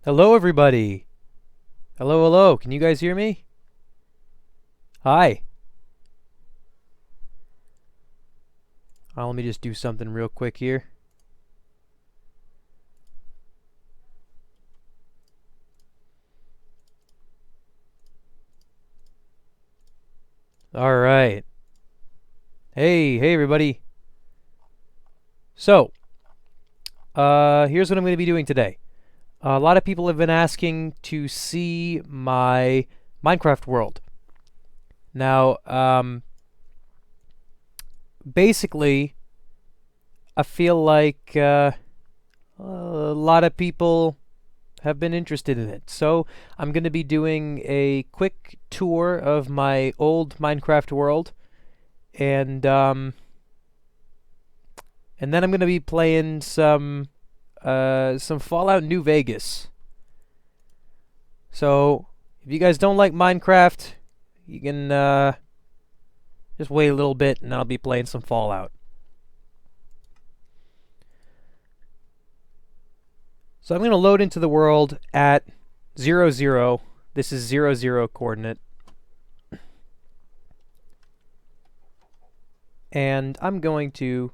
Hello, everybody. Hello, hello. Can you guys hear me? Hi. Let me just do something real quick here. All right. Hey, everybody. So, here's what I'm going to be doing today. A lot of people have been asking to see my Minecraft world. Now, basically, I feel like a lot of people have been interested in it. So I'm going to be doing a quick tour of my old Minecraft world, and then I'm going to be playing some Fallout New Vegas. So if you guys don't like Minecraft, you can just wait a little bit, and I'll be playing some Fallout. So I'm going to load into the world at 0, 0. This is 0, 0 coordinate. And I'm going to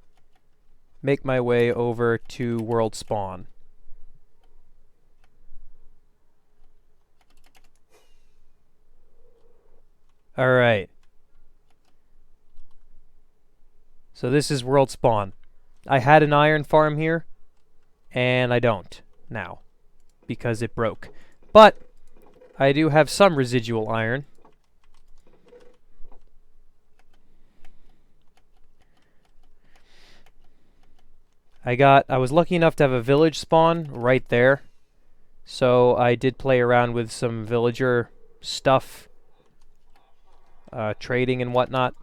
make my way over to world spawn. Alright. So this is world spawn. I had an iron farm here, and I don't now because it broke. But I do have some residual iron. I was lucky enough to have a village spawn right there. So I did play around with some villager stuff, trading and whatnot.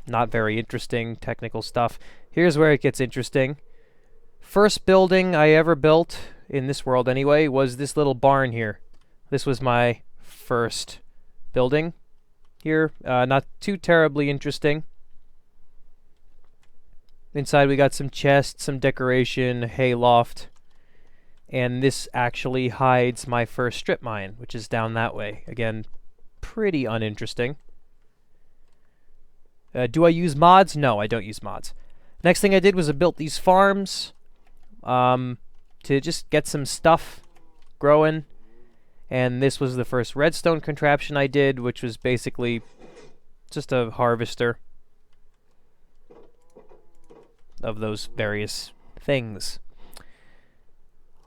Not very interesting technical stuff. Here's where it gets interesting. First building I ever built, in this world anyway, was this little barn here. This was my first building here. Not too terribly interesting. Inside we got some chests, some decoration, hay loft. And this actually hides my first strip mine, which is down that way. Again, pretty uninteresting. Do I use mods? No, I don't use mods. Next thing I did was I built these farms to just get some stuff growing. And this was the first redstone contraption I did, which was basically just a harvester of those various things.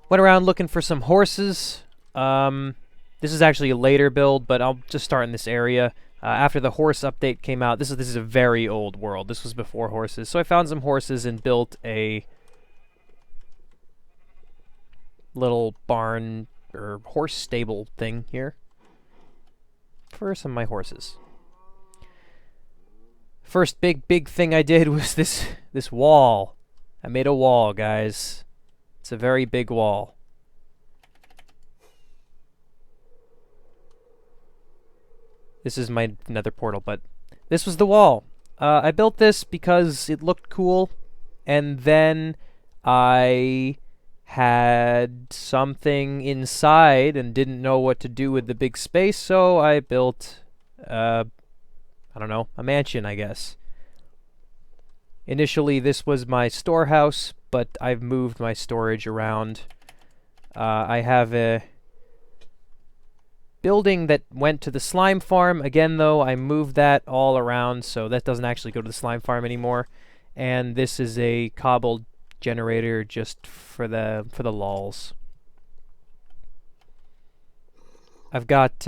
Went around looking for some horses. This is actually a later build, but I'll just start in this area. After the horse update came out, this is a very old world. This was before horses. So I found some horses and built a little barn or horse stable thing here for some of my horses. First big thing I did was this wall. I made a wall, guys. It's a very big wall. This is my nether portal, but this was the wall. I built this because it looked cool, and then I had something inside and didn't know what to do with the big space, so I built, I don't know, a mansion, I guess. Initially, this was my storehouse, but I've moved my storage around. I have a building that went to the slime farm. Again, though, I moved that all around, so that doesn't actually go to the slime farm anymore. And this is a cobbled generator just for the lols. I've got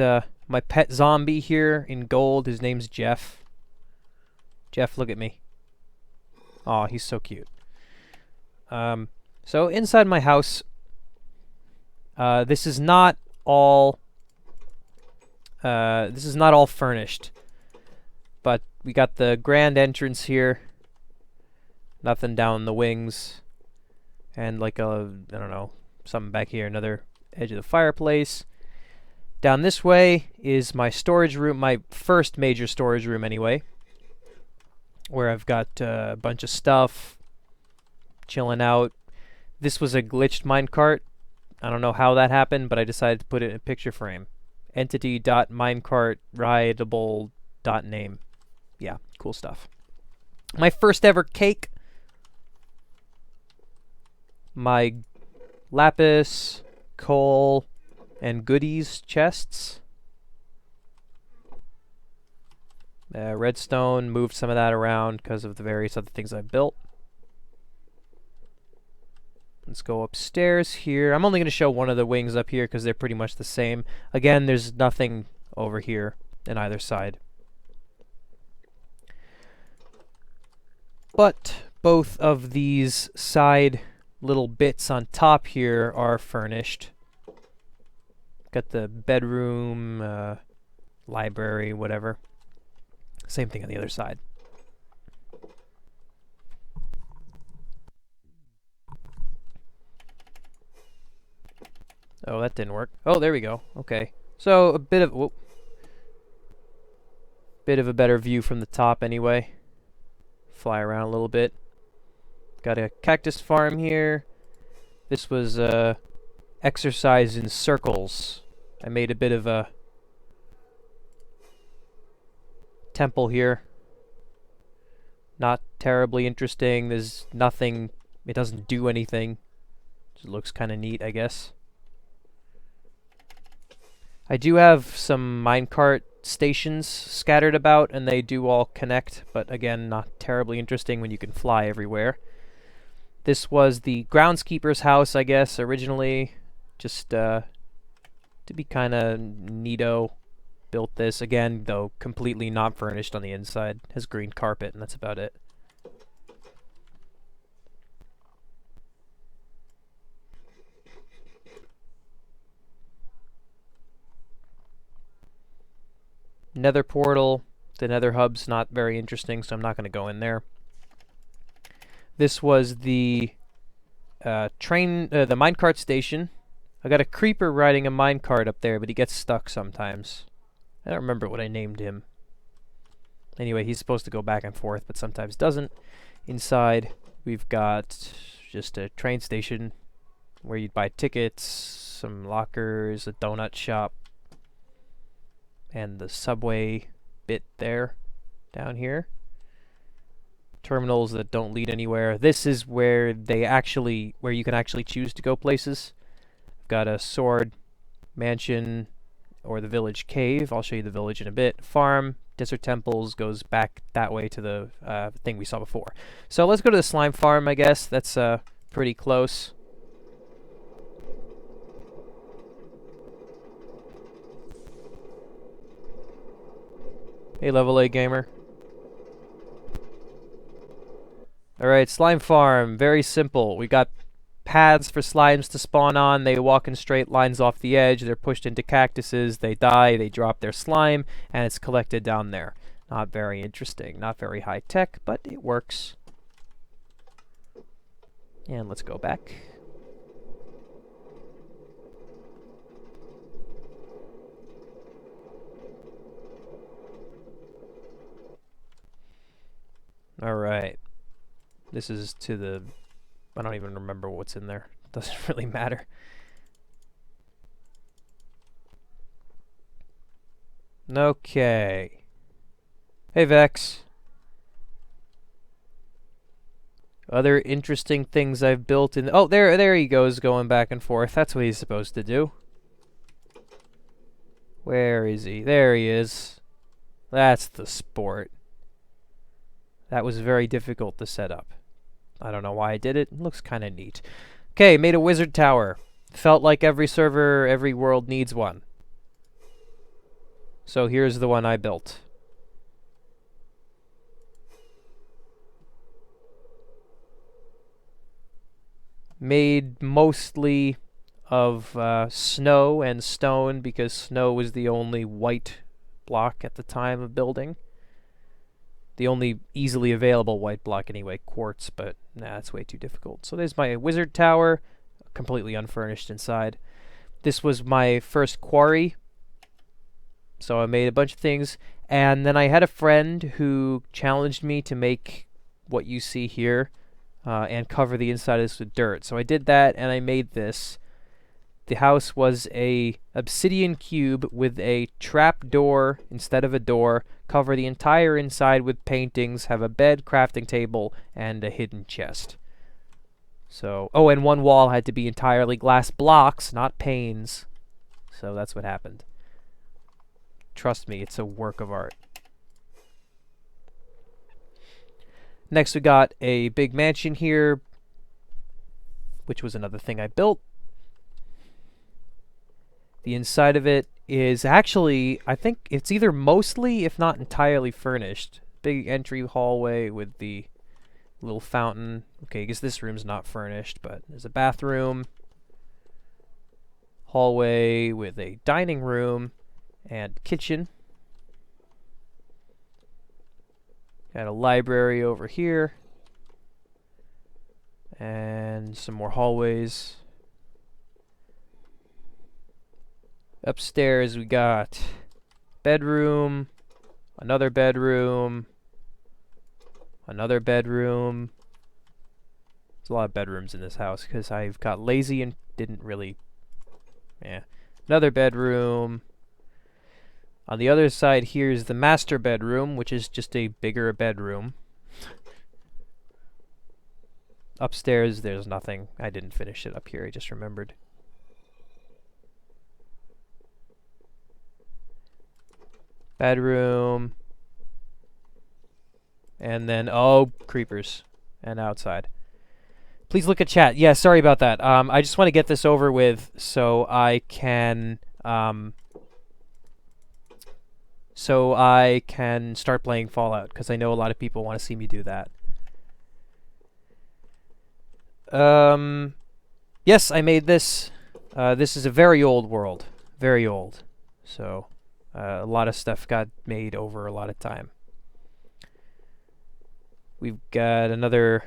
my pet zombie here in gold. His name's Jeff. Jeff, look at me. Aw, he's so cute. So inside my house, this is not all furnished, but we got the grand entrance here. Nothing down the wings, and like I don't know, something back here, another edge of the fireplace. Down this way is my storage room, my first major storage room anyway, where I've got a bunch of stuff chilling out. This was a glitched minecart. I don't know how that happened, but I decided to put it in a picture frame. Entity.minecartrideable.name. Yeah, cool stuff. My first ever cake. My lapis, coal, and goodies chests. Redstone, moved some of that around because of the various other things I built. Let's go upstairs here. I'm only going to show one of the wings up here because they're pretty much the same. Again, there's nothing over here on either side. But both of these side little bits on top here are furnished. Got the bedroom, library, whatever. Same thing on the other side. Oh, that didn't work. Oh, there we go. Okay. So, a bit of... Whoop. Bit of a better view from the top anyway. Fly around a little bit. Got a cactus farm here. This was exercise in circles. I made a bit of a temple here. Not terribly interesting. There's nothing. It doesn't do anything. Just looks kind of neat, I guess. I do have some minecart stations scattered about, and they do all connect, but again, not terribly interesting when you can fly everywhere. This was the groundskeeper's house, I guess, originally. Just to be kind of neato. Built this, again, though completely not furnished on the inside. Has green carpet, and that's about it. Nether portal. The nether hub's not very interesting, so I'm not going to go in there. This was the the minecart station. I got a creeper riding a minecart up there, but he gets stuck sometimes. I don't remember what I named him. Anyway, he's supposed to go back and forth, but sometimes doesn't. Inside, we've got just a train station where you'd buy tickets, some lockers, a donut shop, and the subway bit there, down here. Terminals that don't lead anywhere. This is where you can actually choose to go places. Got a sword, mansion, or the village cave. I'll show you the village in a bit. Farm, desert temples goes back that way to the thing we saw before. So let's go to the slime farm, I guess. That's pretty close. Hey, Level A gamer. Alright, slime farm. Very simple. We got paths for slimes to spawn on. They walk in straight lines off the edge. They're pushed into cactuses. They die. They drop their slime, and it's collected down there. Not very interesting. Not very high tech, but it works. And let's go back. Alright. This is to the... I don't even remember what's in there. Doesn't really matter. Okay. Hey, Vex. Other interesting things I've built in... Oh, there he goes, going back and forth. That's what he's supposed to do. Where is he? There he is. That's the sport. That was very difficult to set up. I don't know why I did it. It looks kind of neat. Okay, made a wizard tower. Felt like every server, every world needs one. So here's the one I built. Made mostly of snow and stone because snow was the only white block at the time of building. The only easily available white block anyway, quartz, but nah, it's way too difficult. So there's my wizard tower, completely unfurnished inside. This was my first quarry. So I made a bunch of things, and then I had a friend who challenged me to make what you see here and cover the inside of this with dirt. So I did that, and I made this. The house was a obsidian cube with a trap door instead of a door, cover the entire inside with paintings, have a bed, crafting table, and a hidden chest. So, oh, and one wall had to be entirely glass blocks, not panes. So that's what happened. Trust me, it's a work of art. Next we got a big mansion here, which was another thing I built. The inside of it is actually, I think it's either mostly, if not entirely furnished. Big entry hallway with the little fountain. Okay, I guess this room's not furnished, but there's a bathroom. Hallway with a dining room and kitchen. Got a library over here. And some more hallways. Upstairs we got bedroom, another bedroom, another bedroom. There's a lot of bedrooms in this house because I've got lazy and didn't really... Another bedroom. On the other side here is the master bedroom, which is just a bigger bedroom. Upstairs there's nothing. I didn't finish it up here, I just remembered. Bedroom. And then, oh, creepers. And outside. Please look at chat. Yeah, sorry about that. I just want to get this over with so I can start playing Fallout, because I know a lot of people want to see me do that. Yes, I made this. This is a very old world. Very old. So... a lot of stuff got made over a lot of time. We've got another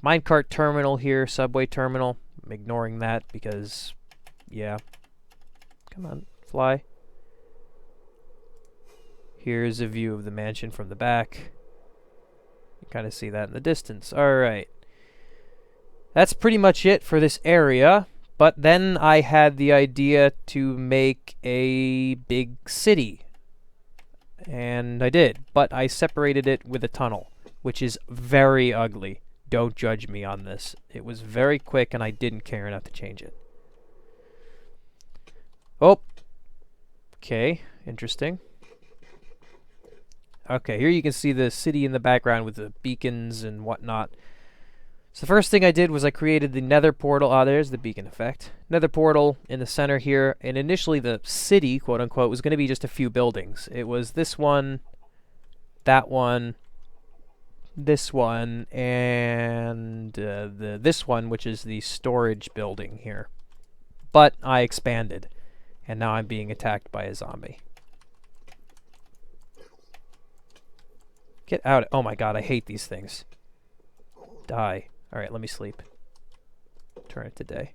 minecart terminal here, subway terminal. I'm ignoring that because, yeah. Come on, fly. Here's a view of the mansion from the back. You kind of see that in the distance. Alright. That's pretty much it for this area. But then I had the idea to make a big city. And I did. But I separated it with a tunnel, which is very ugly. Don't judge me on this. It was very quick and I didn't care enough to change it. Oh. Okay. Interesting. Okay, here you can see the city in the background with the beacons and whatnot. So the first thing I did was I created the nether portal. Ah, there's the beacon effect. Nether portal in the center here. And initially the city, quote unquote, was going to be just a few buildings. It was this one, that one, this one, and this one, which is the storage building here. But I expanded. And now I'm being attacked by a zombie. Get out. Oh my god, I hate these things. Die. Alright, let me sleep. Turn it to day.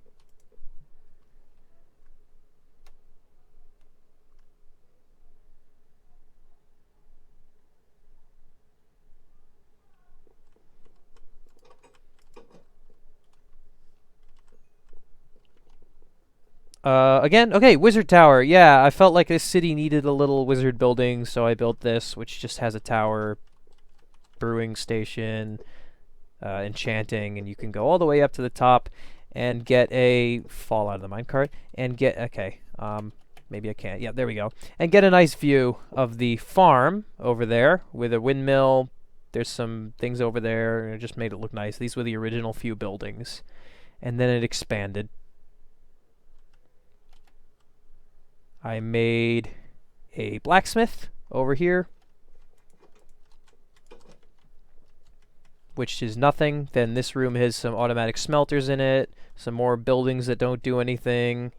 Again? Okay, Wizard Tower. Yeah, I felt like this city needed a little wizard building, so I built this, which just has a tower, brewing station, enchanting, and you can go all the way up to the top and get a... fall out of the minecart, and get... okay, maybe I can't. Yeah, there we go. And get a nice view of the farm over there with a windmill. There's some things over there, and it just made it look nice. These were the original few buildings. And then it expanded. I made a blacksmith over here, which is nothing. Then this room has some automatic smelters in it, some more buildings that don't do anything.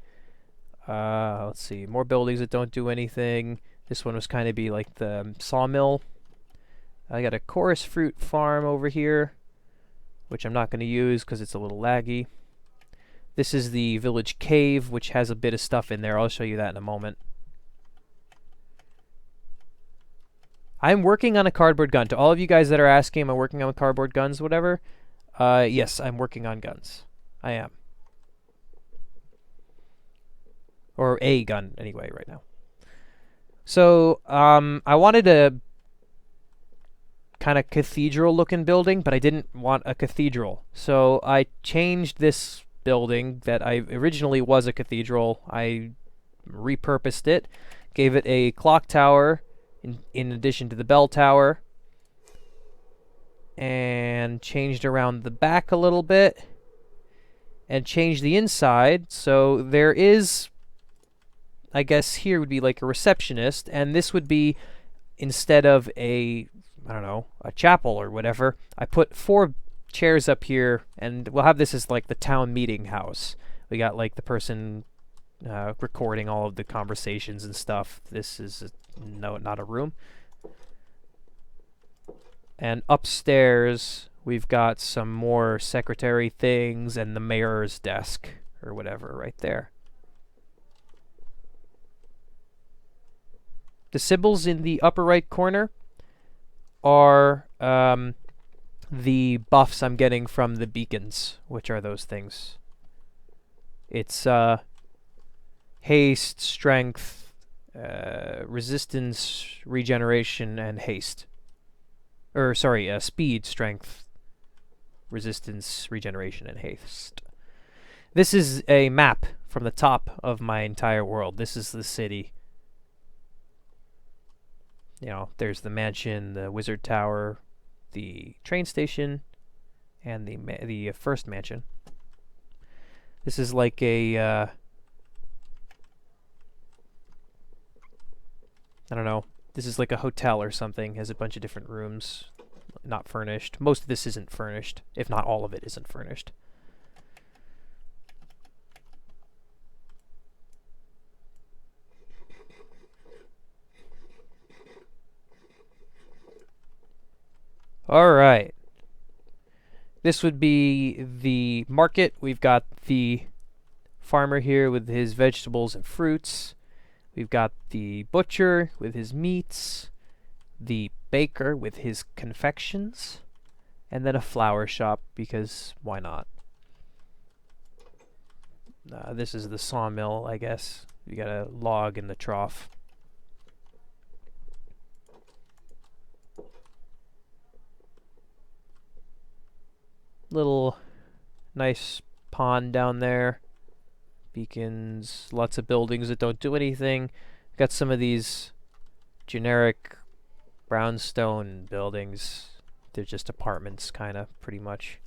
Let's see, more buildings that don't do anything. This one was kind of be like the sawmill. I got a chorus fruit farm over here, which I'm not going to use because it's a little laggy. This is the village cave, which has a bit of stuff in there. I'll show you that in a moment. I'm working on a cardboard gun. To all of you guys that are asking, am I working on cardboard guns, whatever? Yes, I'm working on guns. I am. or a gun anyway right now. So I wanted a kind of cathedral-looking building, but I didn't want a cathedral. So I changed this building that I originally was a cathedral. I repurposed it, gave it a clock tower in addition to the bell tower, and changed around the back a little bit, and changed the inside. So there is, I guess here would be like a receptionist, and this would be, instead of a, I don't know, a chapel or whatever, I put 4 chairs up here, and we'll have this as like the town meeting house. We got like the person recording all of the conversations and stuff. This is not a room. And upstairs we've got some more secretary things and the mayor's desk or whatever right there. The symbols in the upper right corner are the buffs I'm getting from the beacons, which are those things. It's haste, strength, resistance, regeneration, and haste. Speed, strength, resistance, regeneration, and haste. This is a map from the top of my entire world. This is the city. You know, there's the mansion, the wizard tower, the train station, and the first mansion. This is like a I don't know. This is like a hotel or something. Has a bunch of different rooms, not furnished. Most of this isn't furnished, if not all of it isn't furnished. Alright. This would be the market. We've got the farmer here with his vegetables and fruits. We've got the butcher with his meats, the baker with his confections, and then a flower shop, because why not? This is the sawmill, I guess. You got a log in the trough. Little nice pond down there. Beacons, lots of buildings that don't do anything. Got some of these generic brownstone buildings. They're just apartments, kind of, pretty much.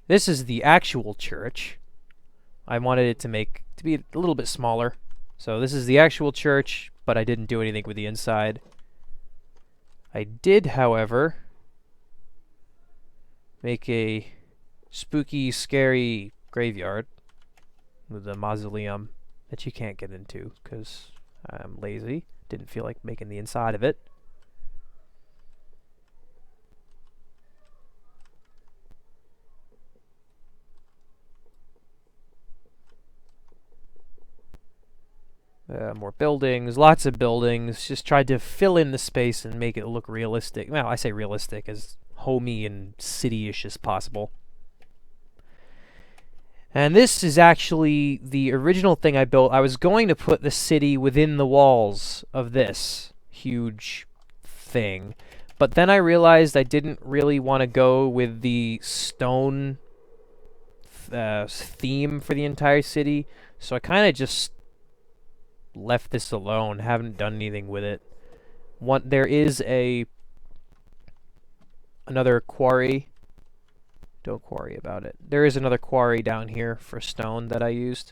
This is the actual church. I wanted it to be a little bit smaller. So this is the actual church, but I didn't do anything with the inside. I did, however, make a spooky, scary graveyard with a mausoleum that you can't get into because I'm lazy. Didn't feel like making the inside of it. More buildings, lots of buildings. Just tried to fill in the space and make it look realistic. Well, I say realistic, as homey and city-ish as possible. And this is actually the original thing I built. I was going to put the city within the walls of this huge thing. But then I realized I didn't really want to go with the stone theme for the entire city. So I kind of just left this alone. Haven't done anything with it. There is another quarry. Don't quarry about it. There is another quarry down here for stone that I used.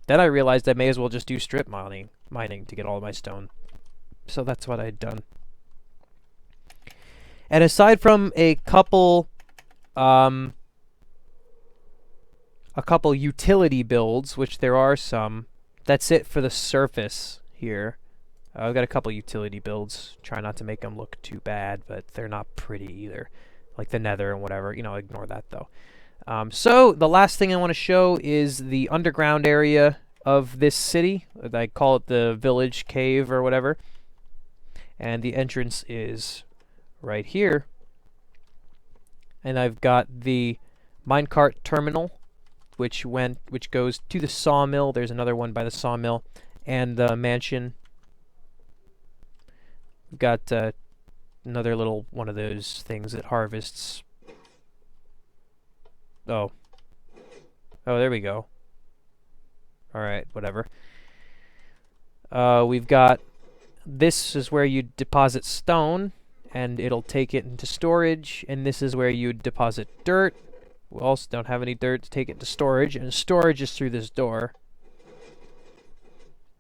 Then I realized I may as well just do strip mining to get all my stone. So that's what I'd done. And aside from a couple utility builds, which there are some, that's it for the surface here. I've got a couple utility builds. Try not to make them look too bad, but they're not pretty either. Like the nether and whatever. You know, ignore that though. So the last thing I want to show is the underground area of this city. I call it the village cave or whatever. And the entrance is right here. And I've got the minecart terminal which goes to the sawmill. There's another one by the sawmill, and the mansion. We've got another little one of those things that harvests. Oh, there we go. All right, whatever. We've got, this is where you deposit stone, and it'll take it into storage, and this is where you deposit dirt. We also don't have any dirt to take it to storage, and storage is through this door.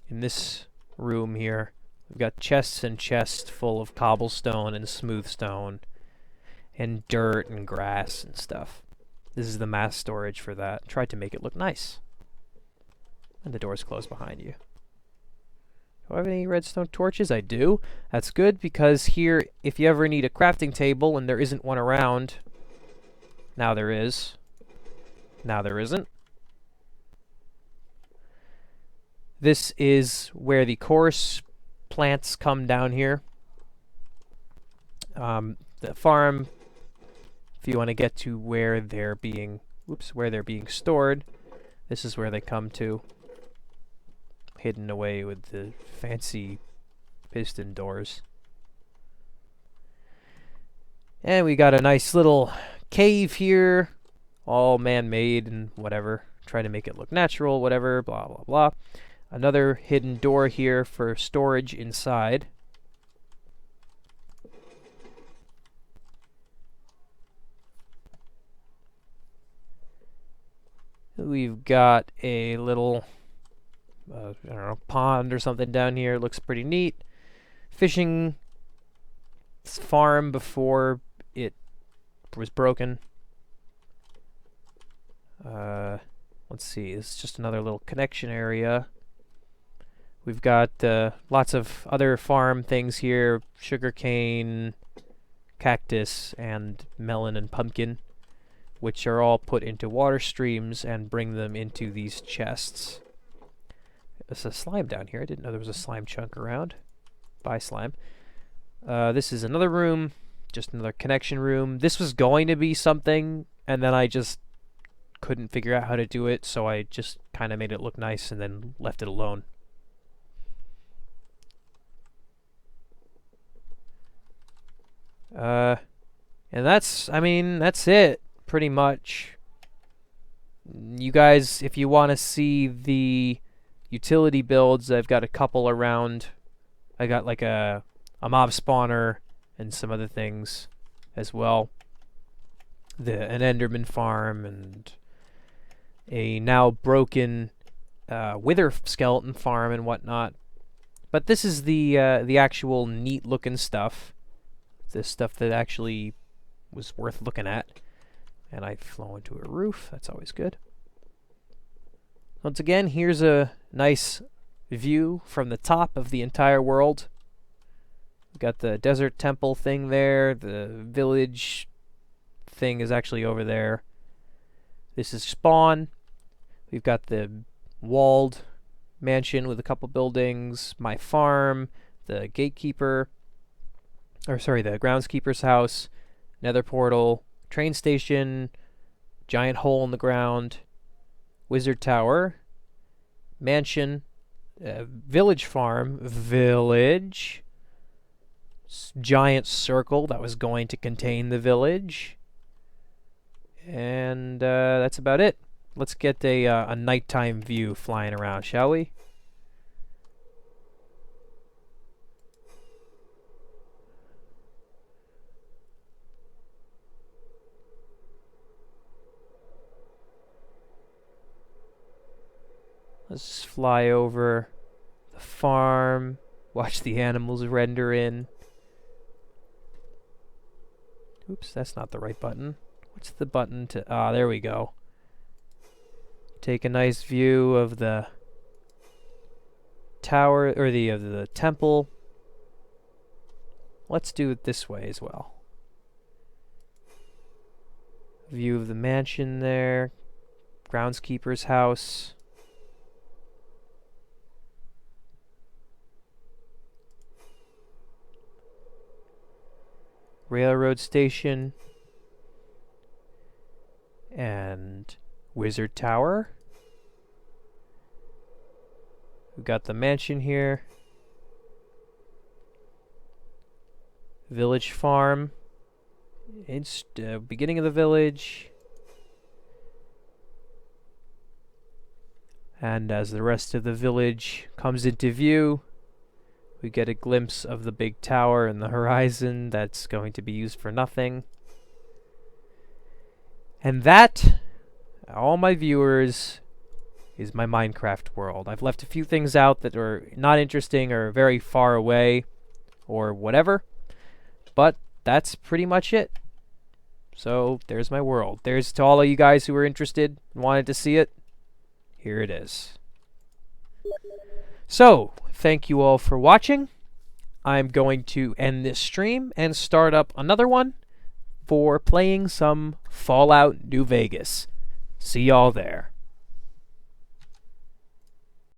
In this room here, we've got chests and chests full of cobblestone and smooth stone, and dirt and grass and stuff. This is the mass storage for that. Tried to make it look nice. And the door's closed behind you. Do I have any redstone torches? I do. That's good, because here, if you ever need a crafting table and there isn't one around, now there is. Now there isn't. This is where the coarse plants come down here. The farm, if you want to get to where they're being, where they're being stored, this is where they come to. Hidden away with the fancy piston doors. And we got a nice little cave here, all man-made and whatever. Try to make it look natural, whatever, blah, blah, blah. Another hidden door here for storage inside. We've got a little I don't know, pond or something down here. Looks pretty neat. Fishing farm before it was broken. Let's see. It's just another little connection area. We've got lots of other farm things here. Sugarcane, cactus, and melon and pumpkin, which are all put into water streams and bring them into these chests. There's a slime down here. I didn't know there was a slime chunk around. Bye, slime. This is another room, just another connection room. This was going to be something, and then I just couldn't figure out how to do it, so I just kind of made it look nice and then left it alone. And that's it, pretty much. You guys, if you want to see the utility builds, I've got a couple around. I got like a mob spawner and some other things as well. An Enderman farm and a now broken Wither skeleton farm and whatnot. But this is the actual neat looking stuff. This stuff that actually was worth looking at. And I flow into a roof. That's always good. Once again, here's a nice view from the top of the entire world. We've got the desert temple thing there. The village thing is actually over there. This is spawn. We've got the walled mansion with a couple buildings. My farm. The gatekeeper. Or sorry, the groundskeeper's house. Nether portal. Train station. Giant hole in the ground. Wizard Tower, mansion, village farm, village, giant circle that was going to contain the village, and that's about it. Let's get a nighttime view flying around, shall we? Let's fly over the farm, watch the animals render in. Oops, that's not the right button. What's the button to... Ah, there we go. Take a nice view of the tower, or the temple. Let's do it this way as well. View of the mansion there. Groundskeeper's house. Railroad station, and Wizard Tower. We've got the mansion here. Village farm. It's the beginning of the village. And as the rest of the village comes into view, we get a glimpse of the big tower in the horizon that's going to be used for nothing. And that, all my viewers, is my Minecraft world. I've left a few things out that are not interesting or very far away or whatever, but that's pretty much it. So there's my world. There's to all of you guys who were interested and wanted to see it. Here it is. So, thank you all for watching. I'm going to end this stream and start up another one for playing some Fallout New Vegas. See y'all there.